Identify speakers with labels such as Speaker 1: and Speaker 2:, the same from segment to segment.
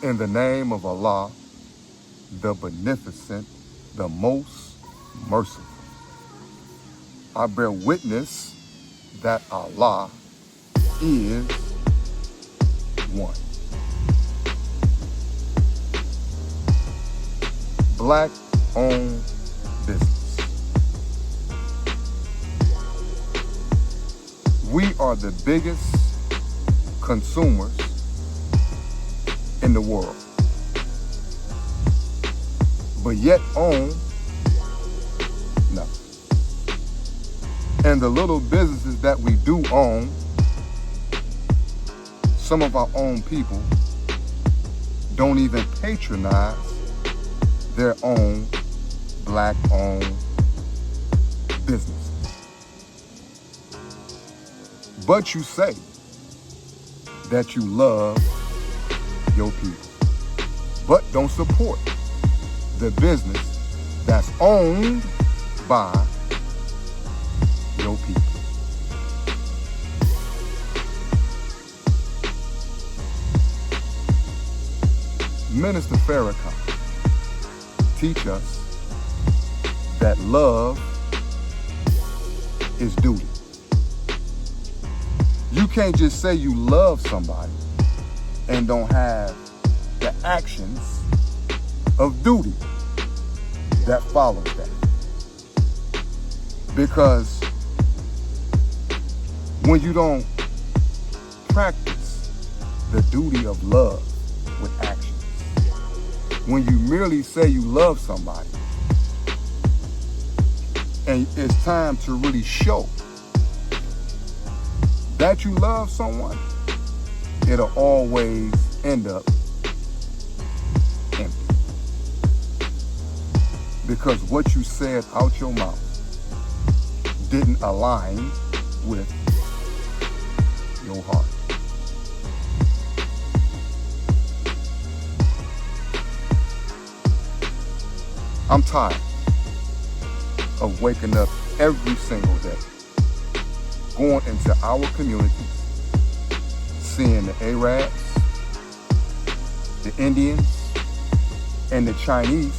Speaker 1: In the name of Allah, the Beneficent, the Most Merciful. I bear witness that Allah is one. Black-owned business. We are the biggest consumers in the world, but yet own nothing. And the little businesses that we do own, some of our own people don't even patronize their own black-owned businesses. But you say that you love your people, but don't support the business that's owned by your people. Minister Farrakhan teach us that love is duty. You can't just say you love somebody and don't have the actions of duty that follows that. Because when you don't practice the duty of love with actions, when you merely say you love somebody and it's time to really show that you love someone, it'll always end up empty. Because what you said out your mouth didn't align with your heart. I'm tired of waking up every single day, going into our communities, seeing the Arabs, the Indians, and the Chinese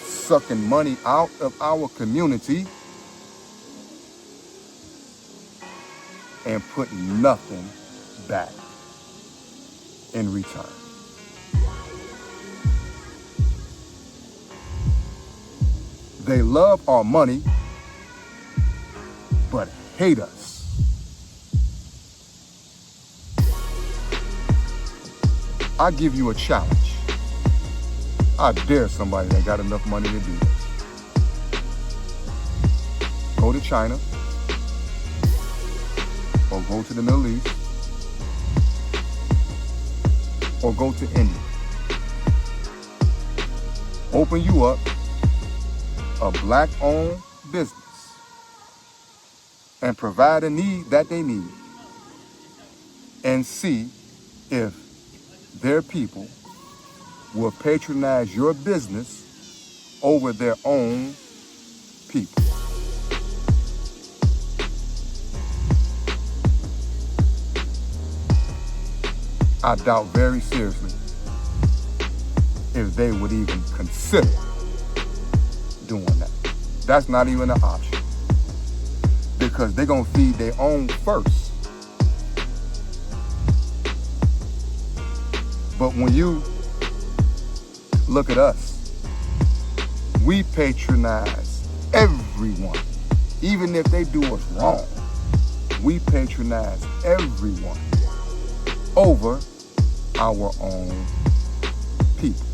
Speaker 1: sucking money out of our community and putting nothing back in return. They love our money, but hate us. I give you a challenge. I dare somebody that got enough money to do this. Go to China, or go to the Middle East, or go to India. Open you up a black-owned business and provide a need that they need, and see if their people will patronize your business over their own people. I doubt very seriously if they would even consider doing that. That's not even an option, because they're gonna feed their own first. But when you look at us, we patronize everyone. Even if they do us wrong, we patronize everyone over our own people.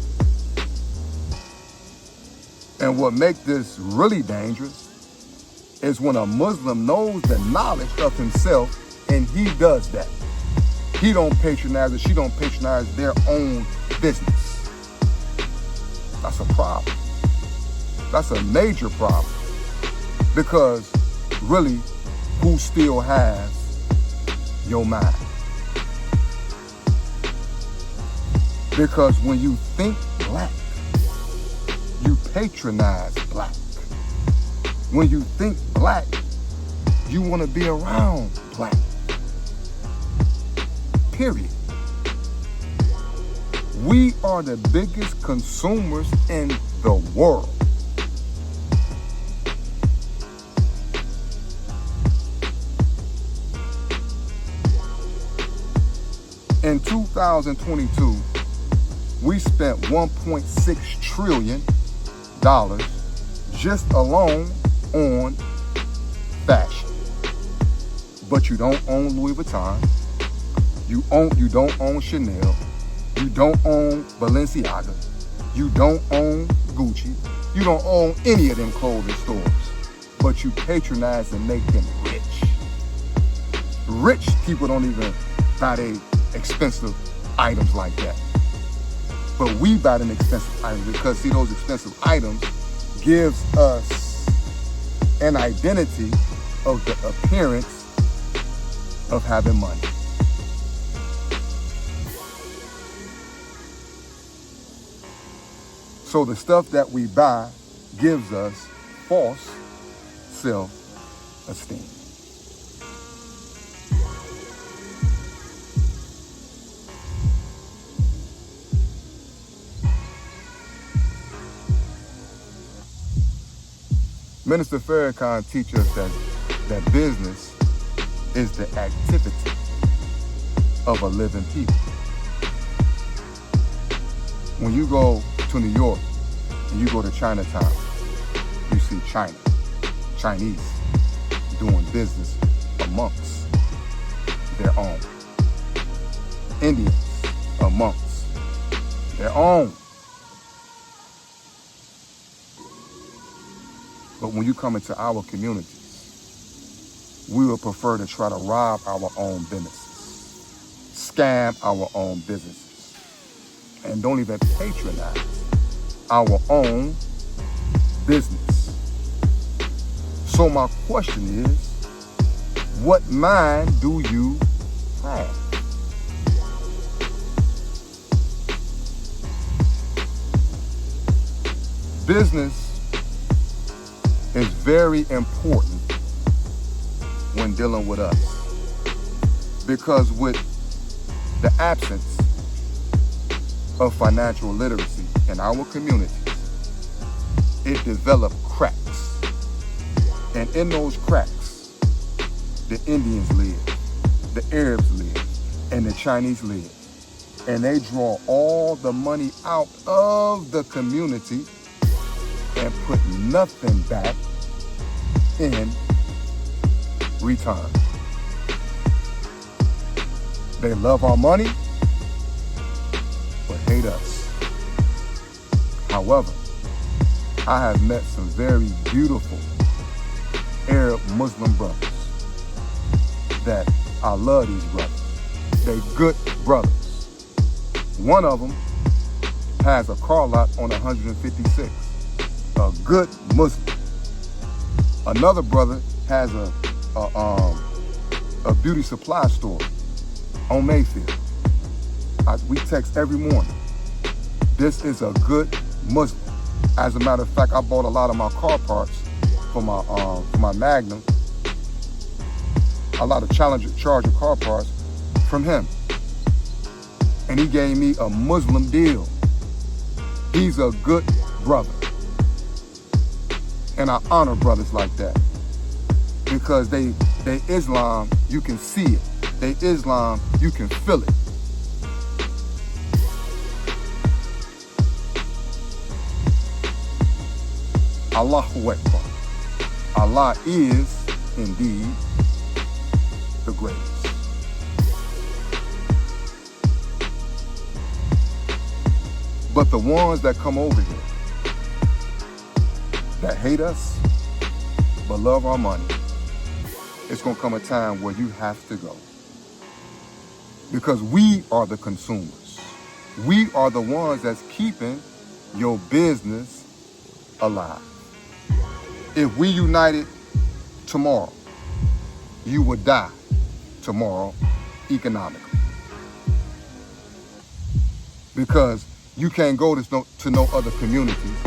Speaker 1: And what makes this really dangerous is when a Muslim knows the knowledge of himself and he does that. He don't patronize or she don't patronize their own business. That's a problem. That's a major problem. Because really, who still has your mind? Because when you think black, you patronize black. When you think black, you want to be around black. Period. We are the biggest consumers in the world. In 2022, we spent $1.6 trillion just alone on fashion. But you don't own Louis Vuitton. You don't own Chanel. You don't own Balenciaga. You don't own Gucci. You don't own any of them clothing stores. But you patronize and make them rich. Rich people don't even buy their expensive items like that. But we buy them expensive items because, see, those expensive items gives us an identity of the appearance of having money. So the stuff that we buy gives us false self-esteem. Minister Farrakhan teaches us that business is the activity of a living people. When you go to New York and you go to Chinatown, you see Chinese doing business amongst their own. Indians amongst their own. But when you come into our communities, we will prefer to try to rob our own businesses, scam our own businesses, and don't even patronize our own business. So my question is, what mind do you have? Business is very important when dealing with us, because with the absence of financial literacy in our communities, it developed cracks. And in those cracks, the Indians live, the Arabs live, and the Chinese live. And they draw all the money out of the community and put nothing back in return. They love our money, but hate us. However, I have met some very beautiful Arab Muslim brothers that I love these brothers. They good brothers. One of them has a car lot on 156. A good Muslim. Another brother has a beauty supply store on Mayfield. We text every morning. This is a good Muslim. As a matter of fact, I bought a lot of my car parts for my Magnum, a lot of Charger car parts from him. And he gave me a Muslim deal. He's a good brother. And I honor brothers like that, because they Islam, you can see it. They Islam, you can feel it. Allahu Akbar. Allah is indeed the greatest. But the ones that come over here that hate us but love our money, it's gonna come a time where you have to go. Because we are the consumers. We are the ones that's keeping your business alive. If we united tomorrow, you would die tomorrow economically. Because you can't go to no other communities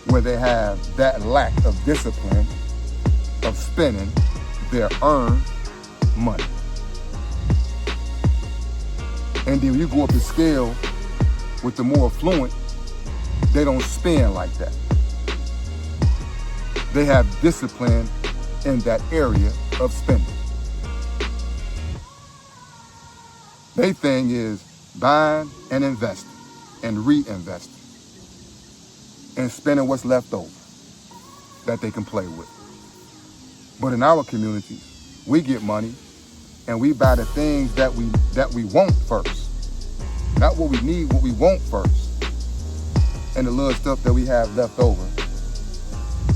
Speaker 1: where they have that lack of discipline of spending their earned money. And then you go up the scale with the more affluent, they don't spend like that. They have discipline in that area of spending. Their thing is buying and investing and reinvesting and spending what's left over that they can play with. But in our communities, we get money and we buy the things that we want first. Not what we need, what we want first. And the little stuff that we have left over,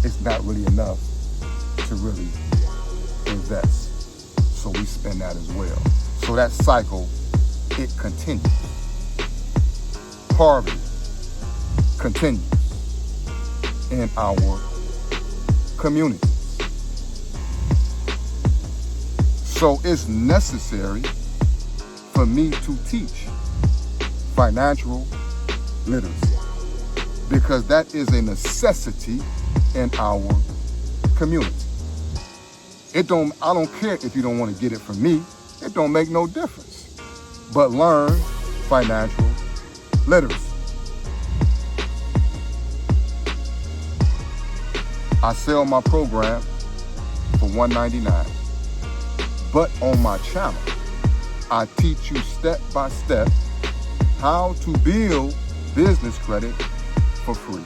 Speaker 1: it's not really enough to really invest. So we spend that as well. So that cycle, it continues. Poverty continues in our communities. So it's necessary for me to teach financial literacy because that is a necessity in our community. I don't care if you don't want to get it from me. It don't make no difference. But learn financial literacy. I sell my program for $199. But on my channel, I teach you step by step how to build business credit for free.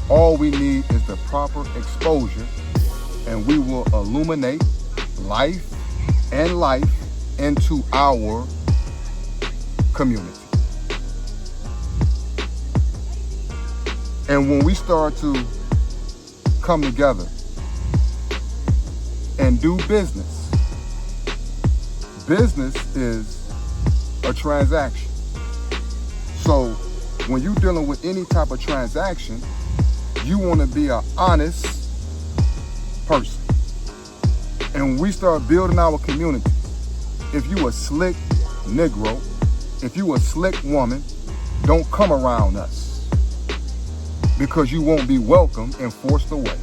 Speaker 1: All we need is the proper exposure, and we will illuminate life into our community. And when we start to come together and do business, business is a transaction. So when you're dealing with any type of transaction, you want to be an honest person. And when we start building our community, if you a slick Negro, if you a slick woman, don't come around us because you won't be welcome and forced away.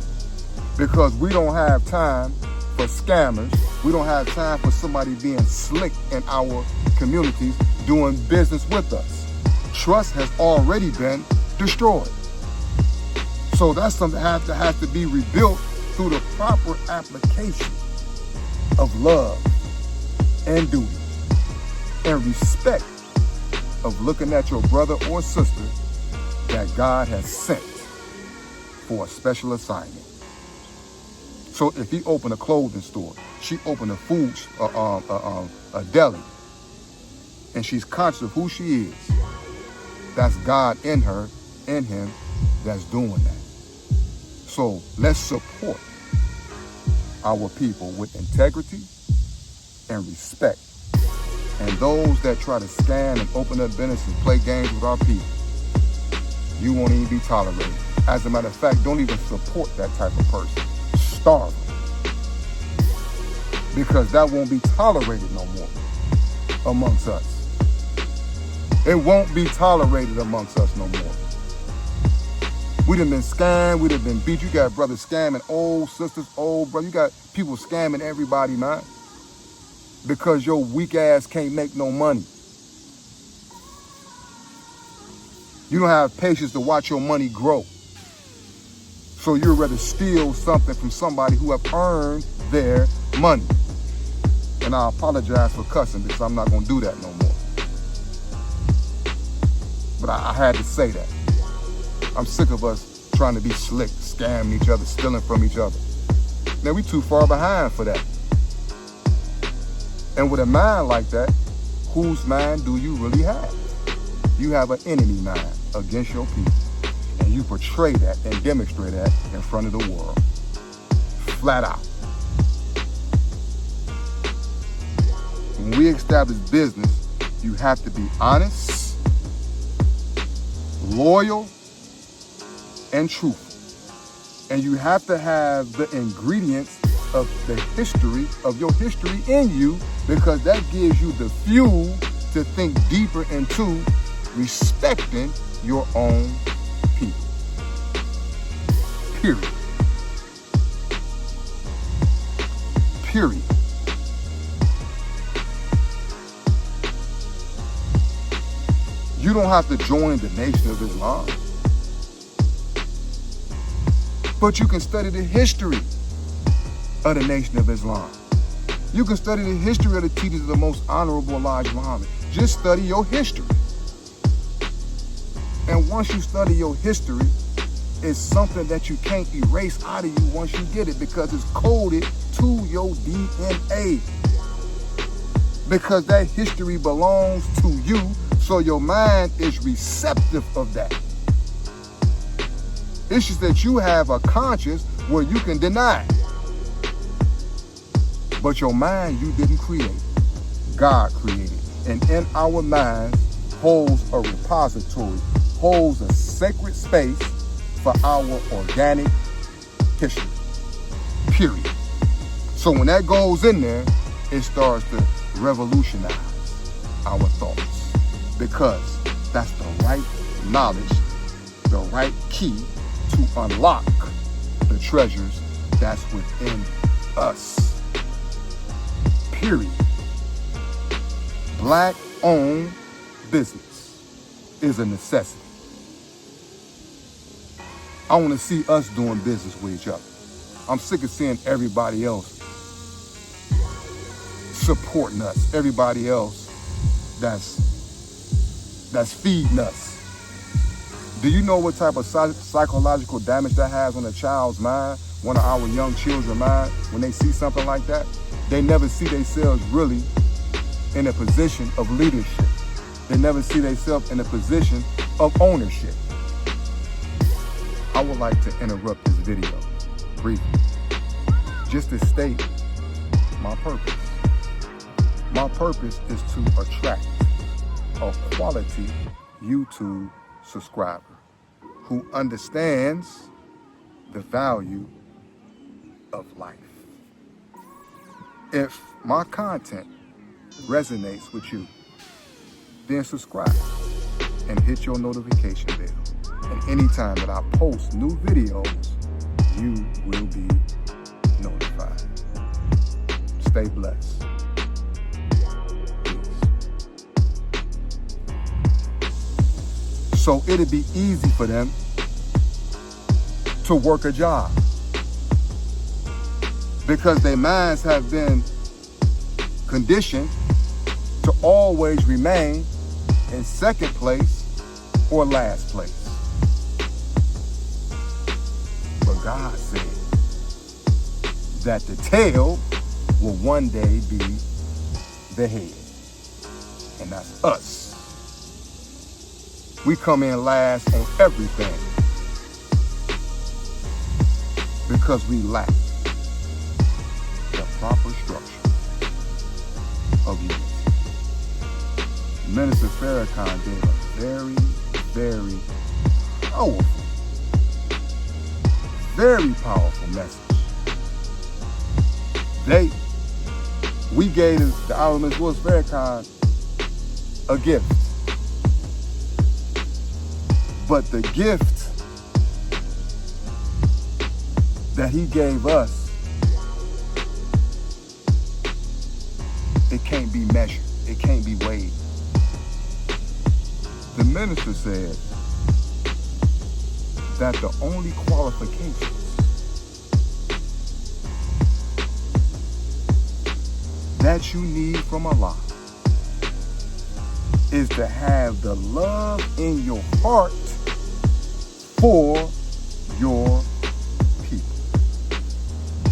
Speaker 1: Because we don't have time for scammers. We don't have time for somebody being slick in our communities doing business with us. Trust has already been destroyed. So that's something that has to be rebuilt through the proper application of love and duty and respect of looking at your brother or sister that God has sent for a special assignment. So if he opened a clothing store, she opened a deli, and she's conscious of who she is, that's God in her, in him, that's doing that. So let's support our people with integrity and respect. And those that try to scam and open up business and play games with our people, you won't even be tolerated. As a matter of fact, don't even support that type of person. Starve them. Because that won't be tolerated no more amongst us. It won't be tolerated amongst us no more. We done been scammed, we done been beat. You got brothers scamming old sisters, old brothers. You got people scamming everybody, man. Because your weak ass can't make no money. You don't have patience to watch your money grow. So you'd rather steal something from somebody who have earned their money. And I apologize for cussing because I'm not going to do that no more. But I had to say that. I'm sick of us trying to be slick, scamming each other, stealing from each other. Man, we too far behind for that. And with a mind like that, whose mind do you really have? You have an enemy mind against your people. And you portray that and demonstrate that in front of the world. Flat out. When we establish business, you have to be honest, loyal, and truthful. And you have to have the ingredients of the history, of your history in you, because that gives you the fuel to think deeper into respecting your own people. Period. Period. You don't have to join the Nation of Islam. But you can study the history of the Nation of Islam. You can study the history of the teachings of the most honorable Elijah Muhammad. Just study your history. And once you study your history, it's something that you can't erase out of you once you get it, because it's coded to your DNA. Because that history belongs to you, so your mind is receptive of that. It's just that you have a conscience where you can deny it. But your mind you didn't create. God created. And in our minds holds a repository, holds a sacred space for our organic history. Period. So when that goes in there, it starts to revolutionize our thoughts. Because that's the right knowledge, the right key to unlock the treasures that's within us. Period. Black-owned business is a necessity. I want to see us doing business with each other. I'm sick of seeing everybody else supporting us, everybody else that's feeding us. Do you know what type of psychological damage that has on a child's mind, one of our young children's mind, when they see something like that? They never see themselves really in a position of leadership. They never see themselves in a position of ownership. I would like to interrupt this video briefly, just to state my purpose. My purpose is to attract a quality YouTube subscriber who understands the value of life. If my content resonates with you, then subscribe and hit your notification bell. And anytime that I post new videos, you will be notified. Stay blessed. Peace. So it'd be easy for them to work a job, because their minds have been conditioned to always remain in second place or last place. But God said that the tail will one day be the head. And that's us. We come in last on everything because we lack the proper structure of unity. Minister Farrakhan gave a very, very powerful message. We gave the Honorable Ms. Louis Farrakhan a gift. But the gift that he gave us, it can't be measured. It can't be weighed. The minister said that the only qualifications that you need from Allah is to have the love in your heart for your people.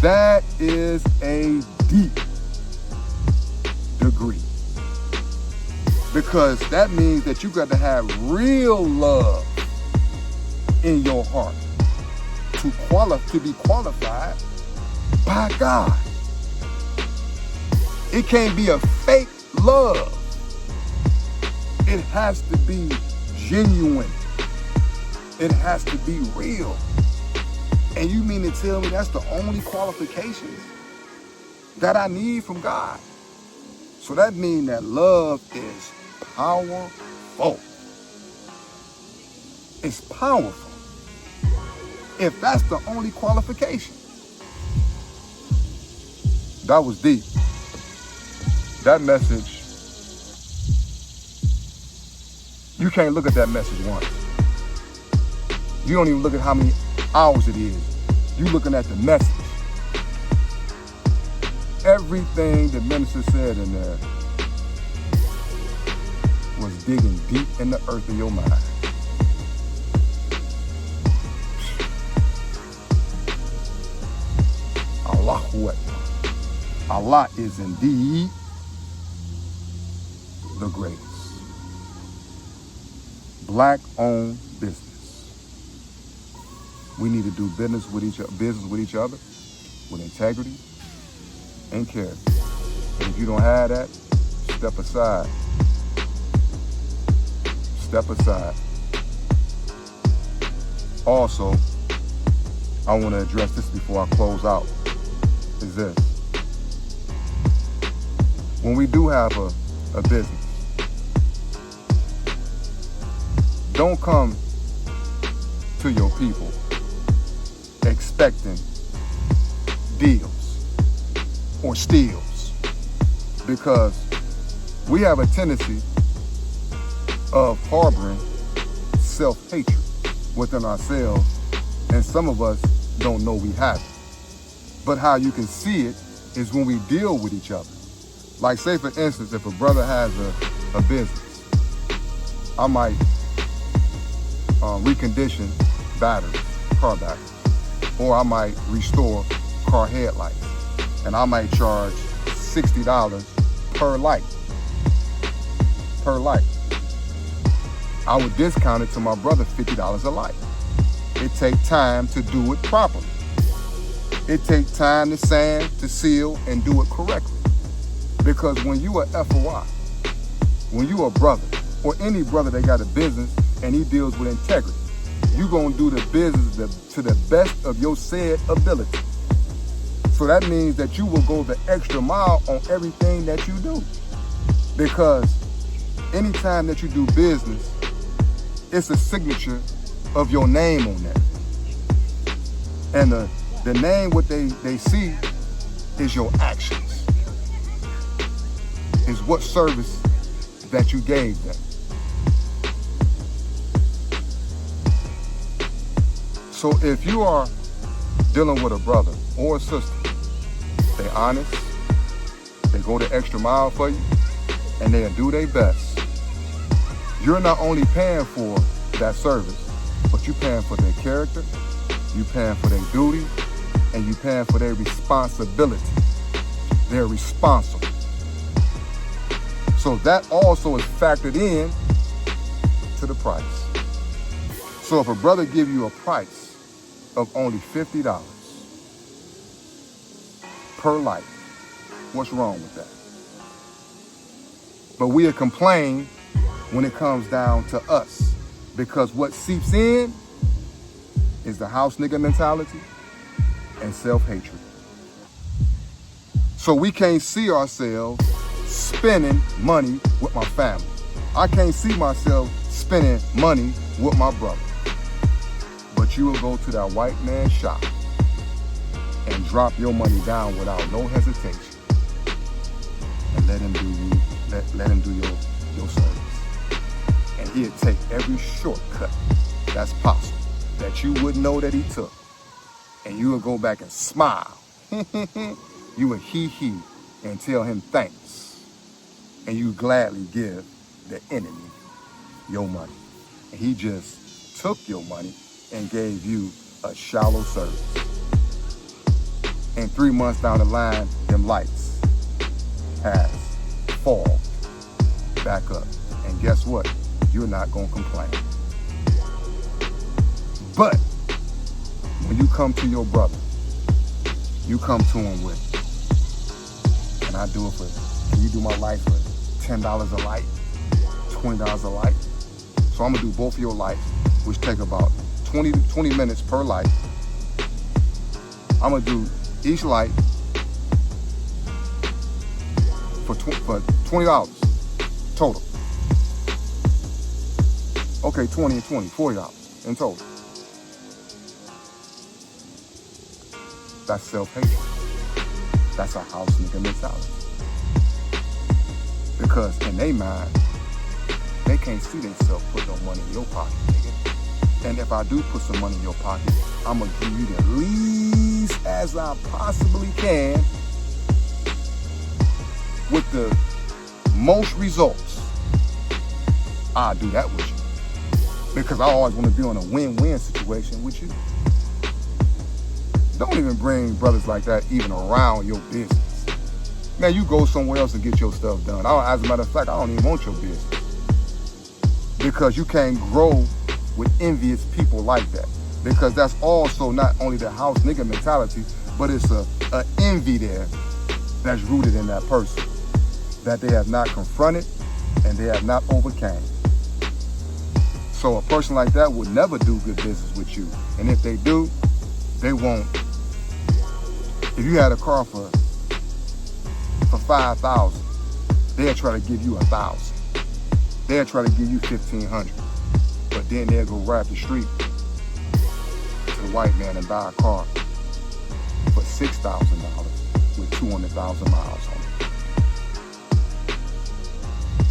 Speaker 1: That is a deep degree, because that means that you got to have real love in your heart to be qualified by God. It can't be a fake love. It has to be genuine. It has to be real. And you mean to tell me that's the only qualifications that I need from God? So that means that love is powerful. It's powerful. If that's the only qualification. That was deep. That message You can't look at that message once. You don't even look at how many hours it is. You looking at the message. Everything the minister said in there was digging deep in the earth of your mind. Allahu Akbar. Allah is indeed the greatest. Black-owned business. We need to do business with each other with integrity and care. And if you don't have that, step aside. Step aside. Also, I want to address this before I close out, is this. When we do have a business, don't come to your people expecting deals or steals, because we have a tendency of harboring self-hatred within ourselves, and some of us don't know we have it. But how you can see it is when we deal with each other. Like, say for instance, if a brother has a business, I might recondition batteries, car batteries, or I might restore car headlights, and I might charge $60 per light. I would discount it to my brother $50 a light. It takes time to do it properly. It takes time to sand, to seal, and do it correctly. Because when you are FOI, when you a brother, or any brother that got a business and he deals with integrity, you gonna do the business to the best of your said ability. So that means that you will go the extra mile on everything that you do. Because anytime that you do business, it's a signature of your name on that. And the name, what they see is your actions. Is what service that you gave them. So if you are dealing with a brother or a sister, they honest, they go the extra mile for you, and they'll do their best. You're not only paying for that service, but you're paying for their character, you're paying for their duty, and you're paying for their responsibility. They're responsible. So that also is factored in to the price. So if a brother give you a price of only $50 per light, what's wrong with that? But we'll complain when it comes down to us, because what seeps in is the house nigga mentality and self-hatred. So we can't see ourselves spending money with my family. I can't see myself spending money with my brother. But you will go to that white man's shop and drop your money down without no hesitation, and let him do your service. And he'll take every shortcut that's possible that you wouldn't know that he took. And you will go back and smile. You will hee and tell him thanks. And you gladly give the enemy your money. And he just took your money and gave you a shallow service. And 3 months down the line, them lights has fogged back up. And guess what? You're not gonna complain. But when you come to your brother, you come to him with, can I do it for, can you do my light for $10 a light, $20 a light? So I'm gonna do both of your lights, which take about 20 minutes per light. I'm gonna do each light for $20 total. Okay, 20 and 20, $40 in total. That's self-hatred. That's a house nigga mentality. Because in their mind, they can't see themselves put no money in your pocket, nigga. And if I do put some money in your pocket, I'm gonna give you the least as I possibly can with the most results. I'll do that with you. Because I always want to be on a win-win situation with you. Don't even bring brothers like that even around your business. Man, you go somewhere else and get your stuff done. As a matter of fact, I don't even want your business. Because you can't grow with envious people like that. Because that's also not only the house nigga mentality, but it's a envy there that's rooted in that person that they have not confronted and they have not overcame. So a person like that would never do good business with you. And if they do, they won't. If you had a car for 5,000, they'll try to give you 1,000. They'll try to give you 1,500. But then they'll go right up the street to the white man and buy a car for $6,000 with 200,000 miles on it.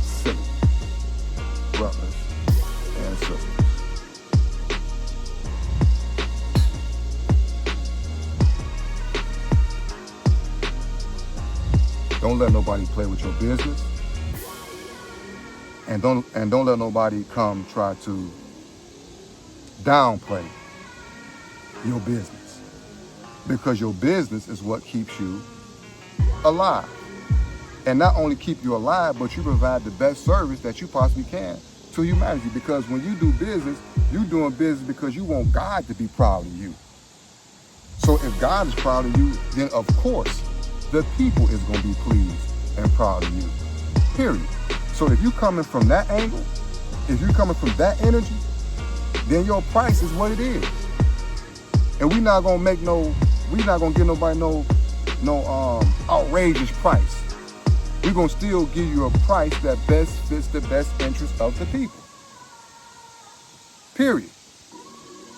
Speaker 1: Silly brothers and sisters. Don't let nobody play with your business. And don't let nobody come try to downplay your business. Because your business is what keeps you alive. And not only keep you alive, but you provide the best service that you possibly can to humanity. Because when you do business, you're doing business because you want God to be proud of you. So if God is proud of you, then of course, the people is going to be pleased and proud of you, period. So if you're coming from that angle, if you're coming from that energy, then your price is what it is. And we're not going to give nobody no outrageous price. We're going to still give you a price that best fits the best interest of the people, period.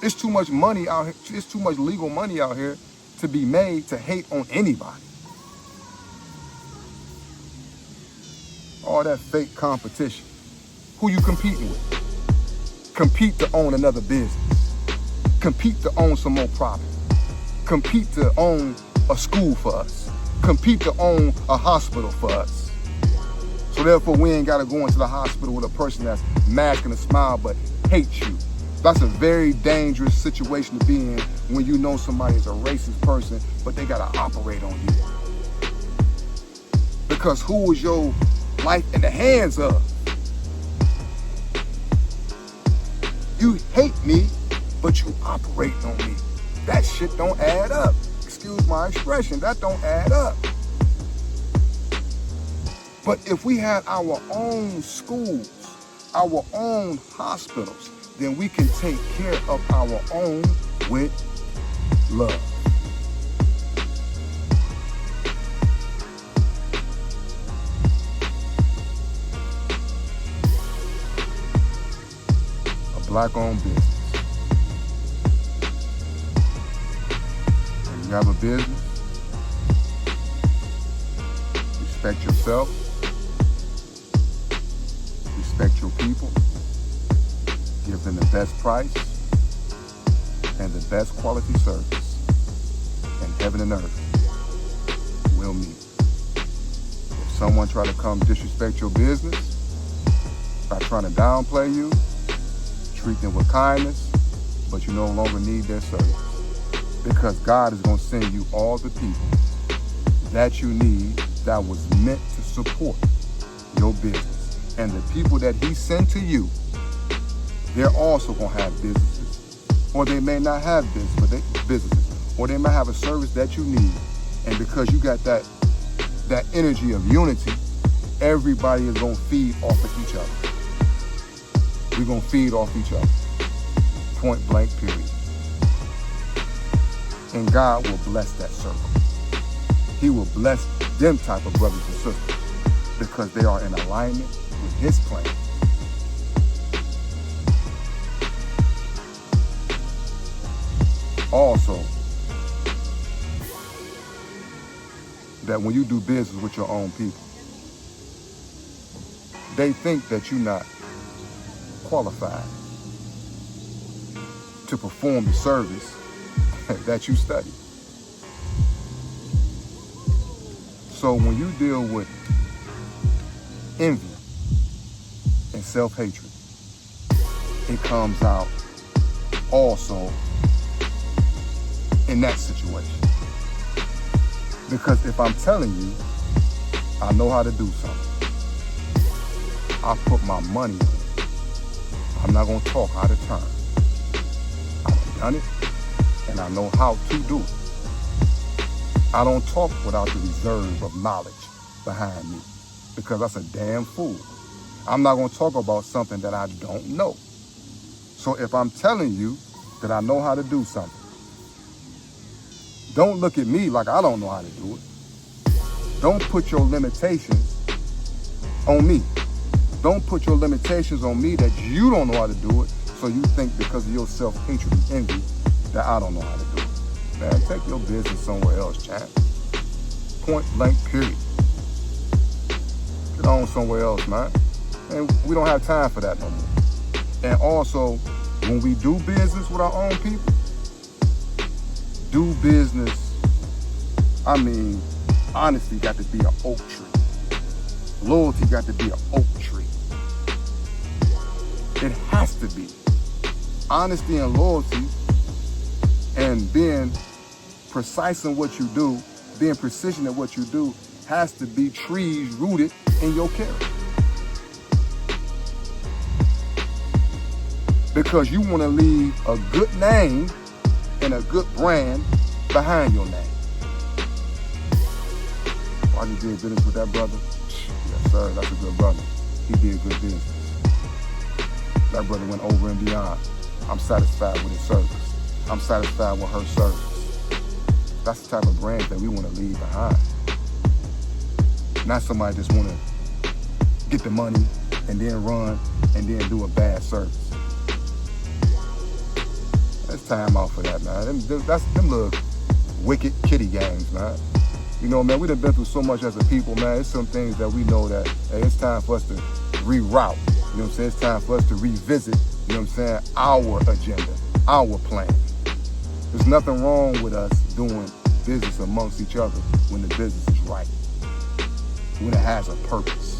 Speaker 1: It's too much money out here, it's too much legal money out here to be made to hate on anybody. All that fake competition. Who you competing with? Compete to own another business. Compete to own some more property. Compete to own a school for us. Compete to own a hospital for us. So therefore, we ain't got to go into the hospital with a person that's masking a smile but hates you. That's a very dangerous situation to be in when you know somebody is a racist person, but they got to operate on you. Because who is your life in the hands of? You hate me, but you operate on me. That shit don't add up. Excuse my expression, that don't add up. But if we had our own schools, our own hospitals, then we can take care of our own with love. Black-owned business. When you have a business, respect yourself, respect your people, give them the best price and the best quality service, and heaven and earth will meet. If someone try to come disrespect your business by trying to downplay you, treat them with kindness, but you no longer need their service. Because God is going to send you all the people that you need that was meant to support your business. And the people that he sent to you, they're also going to have businesses. Or they may not have businesses. Or they might have a service that you need. And because you got that energy of unity, everybody is going to feed off of each other. We're going to feed off each other. Point blank, period. And God will bless that circle. He will bless them type of brothers and sisters because they are in alignment with his plan. Also, that when you do business with your own people, they think that you're not qualified to perform the service that you study. So when you deal with envy and self-hatred, it comes out also in that situation. Because if I'm telling you, I know how to do something, I put my money in it. I'm not gonna talk out of turn. I've done it, and I know how to do it. I don't talk without the reserve of knowledge behind me, because that's a damn fool. I'm not gonna talk about something that I don't know. So if I'm telling you that I know how to do something, don't look at me like I don't know how to do it. Don't put your limitations on me. Don't put your limitations on me that you don't know how to do it, so you think because of your self-hatred and envy that I don't know how to do it. Man, take your business somewhere else, champ. Point blank, period. Get on somewhere else, man. And we don't have time for that no more. And also, when we do business with our own people, do business, I mean, honesty got to be an oak tree. Loyalty got to be an oak tree. It has to be. Honesty and loyalty and being precise in what you do, being precision at what you do, has to be trees rooted in your character. Because you want to leave a good name and a good brand behind your name. Why you did business with that brother? Yes, sir, that's a good brother. He did good business. That brother went over and beyond. I'm satisfied with his service. I'm satisfied with her service. That's the type of brand that we want to leave behind. Not somebody just want to get the money and then run and then do a bad service. There's time out for that, man. That's them little wicked kitty games, man. You know, man, we done been through so much as a people, man. It's some things that we know that, hey, it's time for us to reroute. You know what I'm saying? It's time for us to revisit, you know what I'm saying, our agenda, our plan. There's nothing wrong with us doing business amongst each other when the business is right, when it has a purpose.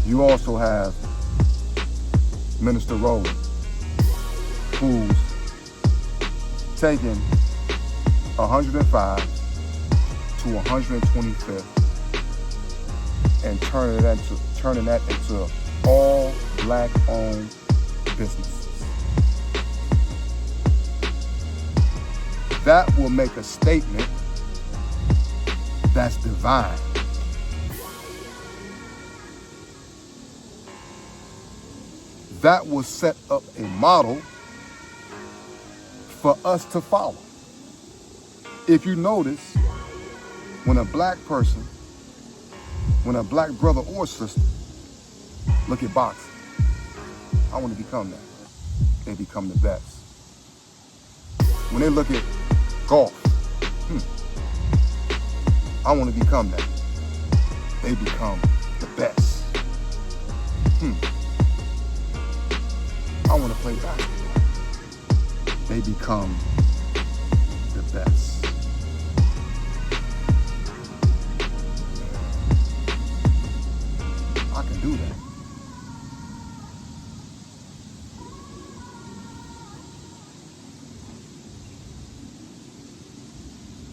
Speaker 1: You also have Minister Rowland, who's taken 105 to 125th and turning that into all Black-owned businesses. That will make a statement that's divine. That will set up a model for us to follow. If you notice, when a Black person, when a Black brother or sister look at boxing, I want to become that. They become the best. When they look at golf, I want to become that. They become the best. I want to play basketball. They become the best. I can do that.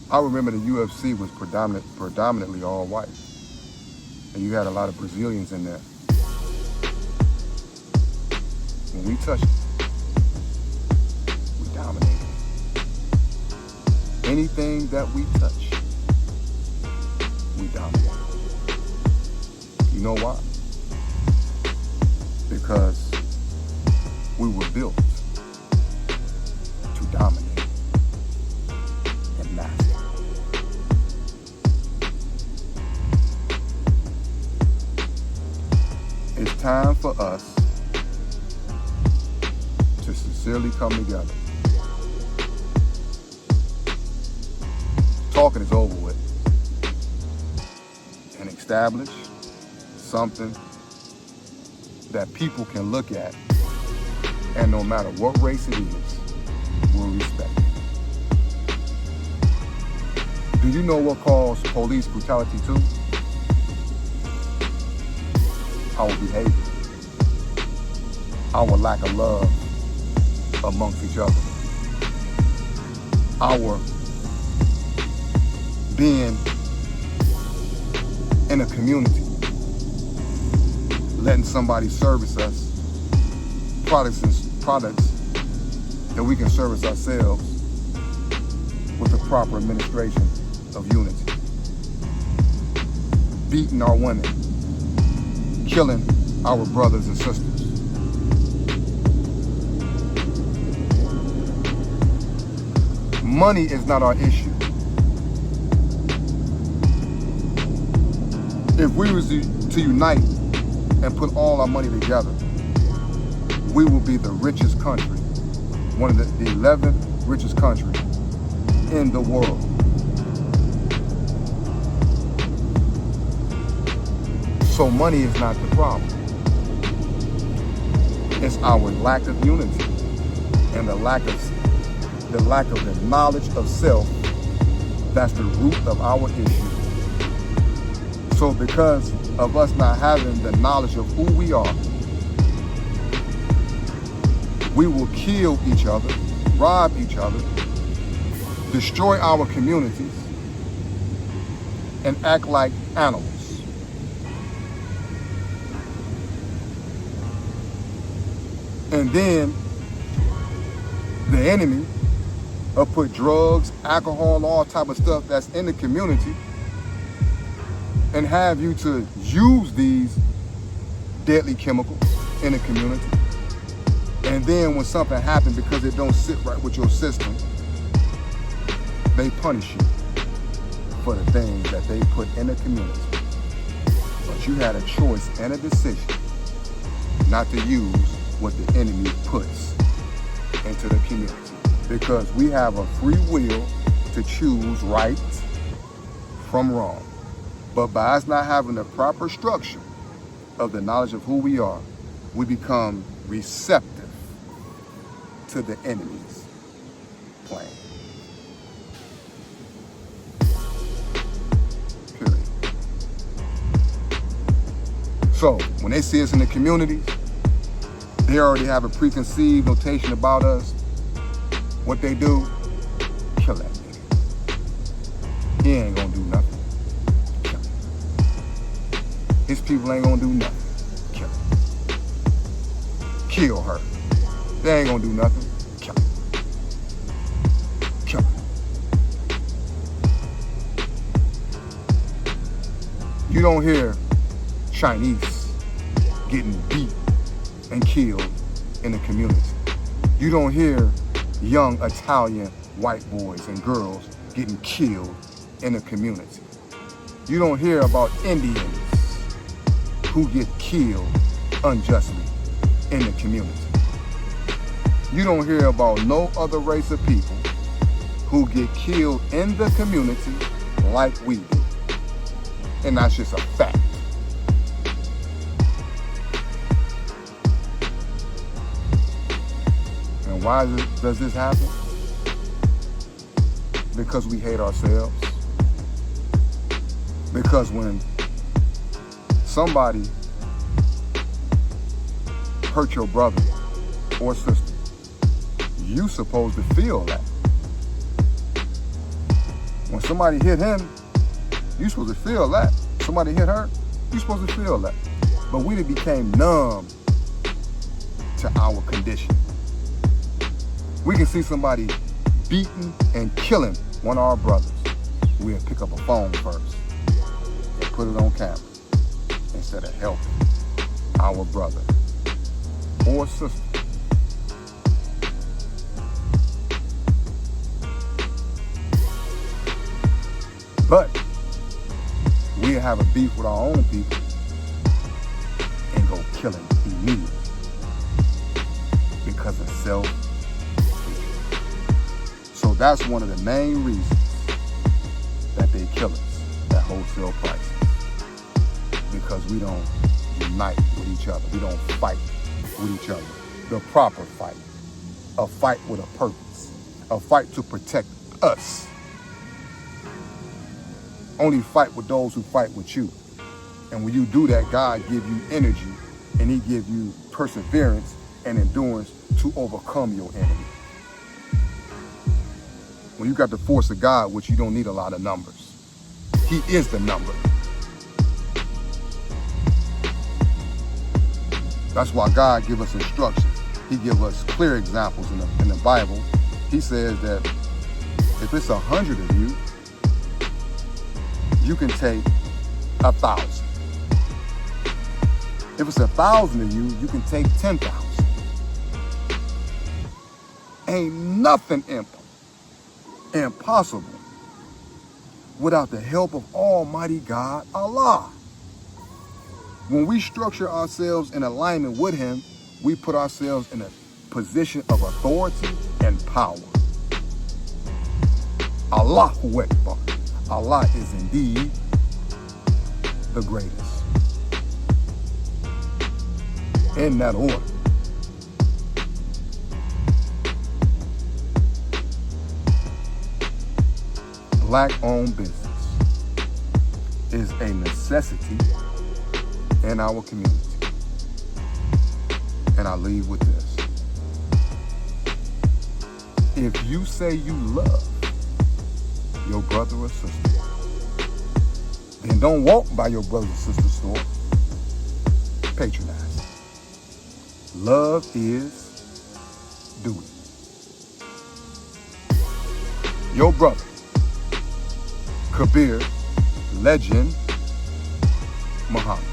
Speaker 1: I remember the UFC was predominantly all white. And you had a lot of Brazilians in there. When we touched it, we dominated. Anything that we touch, we dominate. You know why? Because we were built to dominate and master. It's time for us to sincerely come together. Talking is over with. and establish something that people can look at, and no matter what race it is, will respect it. Do you know what caused police brutality too? Our behavior, our lack of love amongst each other, our being in a community, letting somebody service us products that we can service ourselves with the proper administration of unity. Beating our women, killing our brothers and sisters. Money is not our issue. If we were to unite and put all our money together, we will be the richest country, one of the 11th richest countries in the world. So money is not the problem. It's our lack of unity and the lack of the knowledge of self that's the root of our issue. So because of us not having the knowledge of who we are, we will kill each other, rob each other, destroy our communities, and act like animals. And then the enemy will put drugs, alcohol, all type of stuff that's in the community and have you to use these deadly chemicals in the community. And then when something happens because it don't sit right with your system, they punish you for the things that they put in the community. But you had a choice and a decision not to use what the enemy puts into the community. Because we have a free will to choose right from wrong. But by us not having the proper structure of the knowledge of who we are, we become receptive to the enemy's plan. Period. So when they see us in the communities, they already have a preconceived notation about us. What they do, kill that nigga. He ain't gonna do nothing. Kill him. His people ain't gonna do nothing. Kill him. Kill her. They ain't gonna do nothing. Kill him. Kill him. You don't hear Chinese getting beat and killed in the community. You don't hear young Italian white boys and girls getting killed in the community. You don't hear about Indians who get killed unjustly in the community. You don't hear about no other race of people who get killed in the community like we do. And that's just a fact. And why does this happen? Because we hate ourselves. Because when somebody hurt your brother or sister, you supposed to feel that. When somebody hit him, you supposed to feel that. Somebody hit her, you supposed to feel that. But we became numb to our condition. We can see somebody beating and killing one of our brothers. We'll pick up a phone first and put it on camera instead of helping our brother or sister. But we have a beef with our own people and go killing immediately because of self-hatred. So that's one of the main reasons that they kill us at wholesale prices. because we don't unite with each other. We don't fight with each other. The proper fight. A fight with a purpose. A fight to protect us. Only fight with those who fight with you. And when you do that, God give you energy and he give you perseverance and endurance to overcome your enemy. When you got the force of God, which you don't need a lot of numbers. He is the number. That's why God give us instructions. He give us clear examples in the Bible. He says that if it's 100 of you, you can take 1,000. If it's 1,000 of you, you can take 10,000. Ain't nothing impossible without the help of Almighty God, Allah. When we structure ourselves in alignment with him, we put ourselves in a position of authority and power. Allahu Akbar. Allah is indeed the greatest. In that order. Black-owned business is a necessity in our community. And I leave with this. If you say you love your brother or sister, then don't walk by your brother or sister's store. Patronize. Love is duty. Your brother, Kabir, legend, Muhammad.